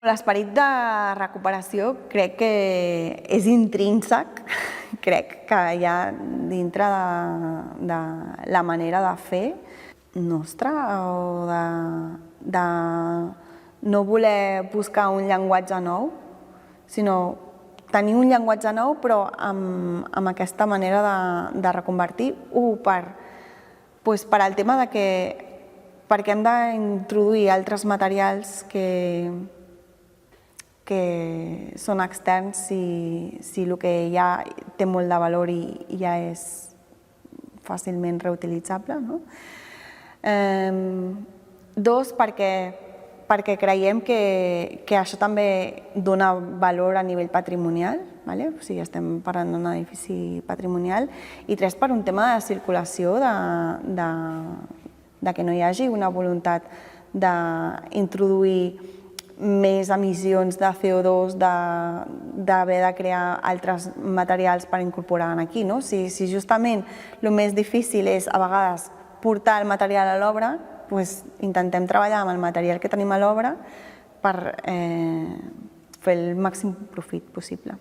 L'esperit de recuperació crec que és intrínsec, crec que hi ha dintre de la manera de fer nostra o de no voler buscar un llenguatge nou, sinó tenir un llenguatge nou però amb aquesta manera de reconvertir per al tema de que perquè hem d'introduir altres materials que són externs si el que ja té molt de valor i ja és fàcilment reutilitzable. Dos, perquè creiem que això també dona valor a nivell patrimonial, o sigui, estem parlant d'un edifici patrimonial, i tres, per un tema de circulació, de que no hi hagi una voluntat d'introduir més emissions de CO2, d'haver de crear altres materials per incorporar aquí. Si justament el més difícil és a vegades portar el material a l'obra, intentem treballar amb el material que tenim a l'obra per fer el màxim profit possible.